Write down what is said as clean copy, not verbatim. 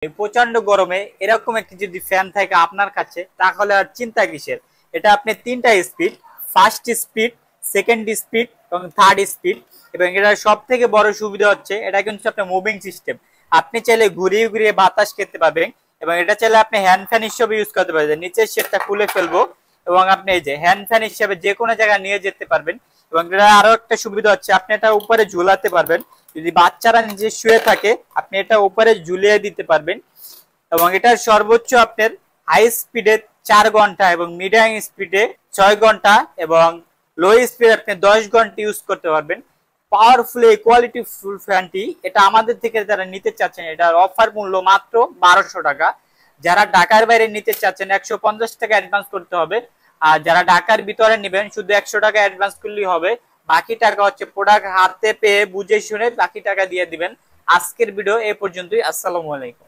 এই প্রচন্ড গরমে এরকম একটি যদি ফ্যান থাকে আপনার কাছে তাহলে আর চিন্তা কিসের। এটা আপনি তিনটা speed, first speed, second speed এবং থার্ড স্পিড। এবং এটার সব থেকে বড় সুবিধা হচ্ছে এটা কিন্তু আপনার মুভিং সিস্টেম। আপনি চাইলে ঘুরিয়ে ঘুরিয়ে বাতাস খেতে পারবেন এবং এটা চাইলে আপনি হ্যান্ড ফ্যান হিসেবে ইউজ করতে পারবেন। নিচের শেডটা খুলে ফেলবো এবং আপনি এই যে হ্যান্ড ফ্যান হিসেবে যে কোনো জায়গায় নিয়ে যেতে পারবেন। এবং এটা আরো একটা সুবিধা হচ্ছে আপনি এটা উপরে ঝুলাতে পারবেন। যদি বাচ্চারা নিজে শুয়ে থাকে আপনি এটা উপরে ঝুলিয়ে দিতে পারবেন। এবং এটার সর্বোচ্চ আপনার হাই স্পিডে 4 ঘন্টা এবং মিডিয়াম স্পিডে 6 ঘন্টা এবং লো স্পিডে আপনি 10 ঘন্টা ইউজ করতে পারবেন। পাওয়ারফুল এই কোয়ালিটি ফুল ফ্যানটি এটা আমাদের থেকে যারা নিতে চাচ্ছেন এটার অফার মূল্য মাত্র 1200 টাকা। যারা ঢাকার বাইরে নিতে চাচ্ছেন 150 টাকা অ্যাডভান্স করতে হবে। আর যারা ঢাকার ভিতরে নেবেন শুধু 100 টাকা অ্যাডভান্স করলেই হবে। বাকি টাকা হচ্ছে প্রোডাক্ট হাতে পেয়ে বুঝে শুনে বাকি টাকা দিয়ে দিবেন। আজকের ভিডিও এই পর্যন্তই। আসসালামু আলাইকুম।